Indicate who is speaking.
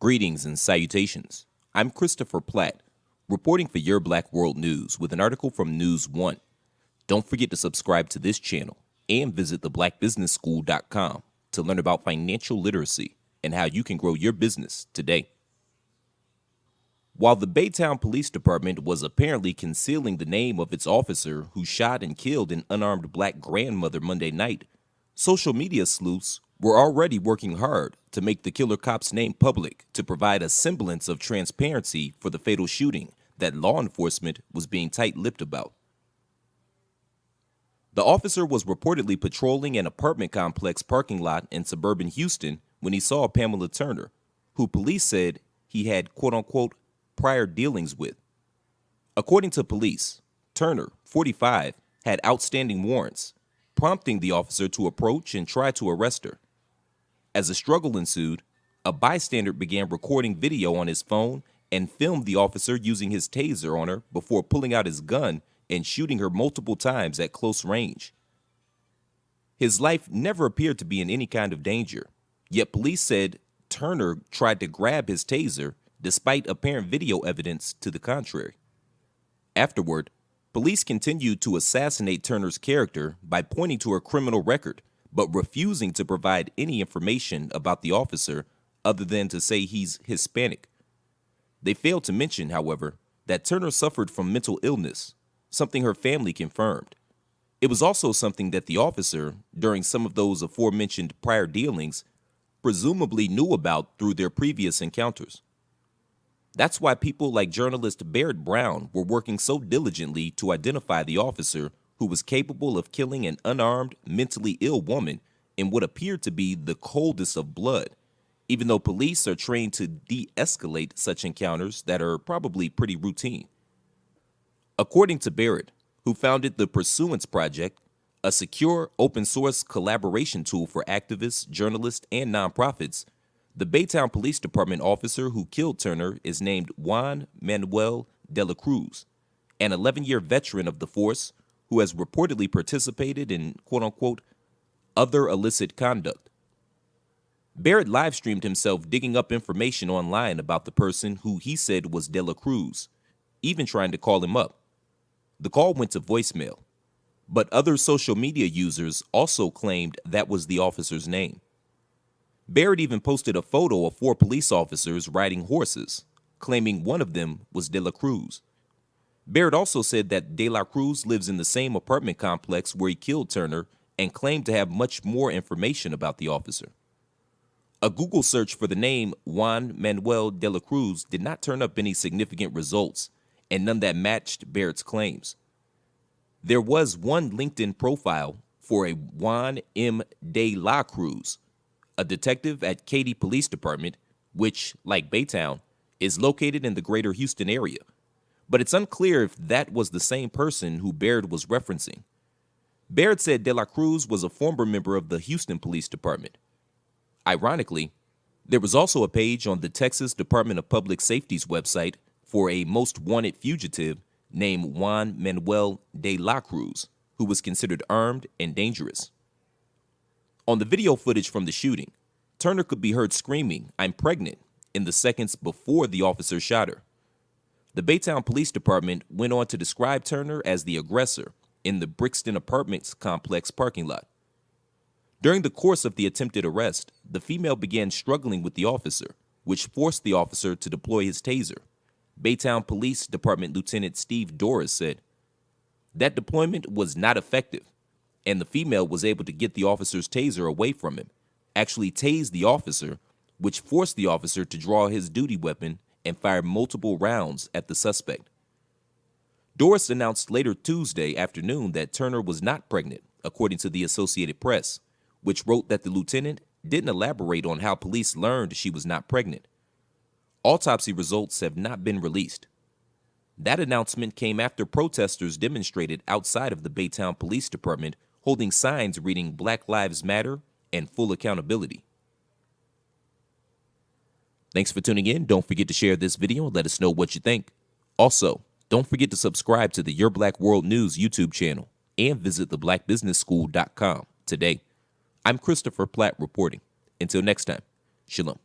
Speaker 1: Greetings and salutations. I'm Christopher Platt, reporting for Your Black World News with an article from News One. Don't forget to subscribe to this channel and visit theblackbusinessschool.com to learn about financial literacy and how you can grow your business today. While the Baytown Police Department was apparently concealing the name of its officer who shot and killed an unarmed black grandmother Monday night, social media sleuths were already working hard to make the killer cop's name public to provide a semblance of transparency for the fatal shooting that law enforcement was being tight-lipped about. The officer was reportedly patrolling an apartment complex parking lot in suburban Houston when he saw Pamela Turner, who police said he had quote-unquote prior dealings with. According to police, Turner, 45, had outstanding warrants, prompting the officer to approach and try to arrest her. As a struggle ensued, a bystander began recording video on his phone and filmed the officer using his taser on her before pulling out his gun and shooting her multiple times at close range. His life never appeared to be in any kind of danger, yet police said Turner tried to grab his taser despite apparent video evidence to the contrary. Afterward, police continued to assassinate Turner's character by pointing to her criminal record, but refusing to provide any information about the officer other than to say he's Hispanic. They failed to mention, however, that Turner suffered from mental illness, something her family confirmed. It was also something that the officer, during some of those aforementioned prior dealings, presumably knew about through their previous encounters. That's why people like journalist Barrett Brown were working so diligently to identify the officer who was capable of killing an unarmed, mentally ill woman in what appeared to be the coldest of blood, even though police are trained to de-escalate such encounters that are probably pretty routine. According to Barrett, who founded the Pursuance Project, a secure open-source collaboration tool for activists, journalists, and nonprofits, the Baytown Police Department officer who killed Turner is named Juan Manuel de la Cruz, an 11-year veteran of the force who has reportedly participated in quote-unquote other illicit conduct. Barrett live-streamed himself digging up information online about the person who he said was de la Cruz, even trying to call him up. The call went to voicemail, but other social media users also claimed that was the officer's name. Barrett even posted a photo of 4 police officers riding horses, claiming one of them was de la Cruz. Barrett also said that de la Cruz lives in the same apartment complex where he killed Turner and claimed to have much more information about the officer. A Google search for the name Juan Manuel de la Cruz did not turn up any significant results, and none that matched Barrett's claims. There was one LinkedIn profile for a Juan M. de la Cruz, a detective at Katy Police Department, which, like Baytown, is located in the greater Houston area. But it's unclear if that was the same person who Barrett was referencing. Barrett said de la Cruz was a former member of the Houston Police Department. Ironically, there was also a page on the Texas Department of Public Safety's website for a most wanted fugitive named Juan Manuel de la Cruz, who was considered armed and dangerous. On the video footage from the shooting, Turner could be heard screaming, "I'm pregnant," in the seconds before the officer shot her. The Baytown Police Department went on to describe Turner as the aggressor in the Brixton Apartments complex parking lot. During the course of the attempted arrest, the female began struggling with the officer, which forced the officer to deploy his taser. Baytown Police Department Lieutenant Steve Doris said, "That deployment was not effective, and the female was able to get the officer's taser away from him, actually tased the officer, which forced the officer to draw his duty weapon and fire multiple rounds at the suspect." Doris announced later Tuesday afternoon that Turner was not pregnant, according to the Associated Press, which wrote that the lieutenant didn't elaborate on how police learned she was not pregnant. Autopsy results have not been released. That announcement came after protesters demonstrated outside of the Baytown Police Department holding signs reading "Black Lives Matter" and "Full Accountability." Thanks for tuning in. Don't forget to share this video and let us know what you think. Also, don't forget to subscribe to the Your Black World News YouTube channel and visit theblackbusinessschool.com today. I'm Christopher Platt reporting. Until next time, shalom.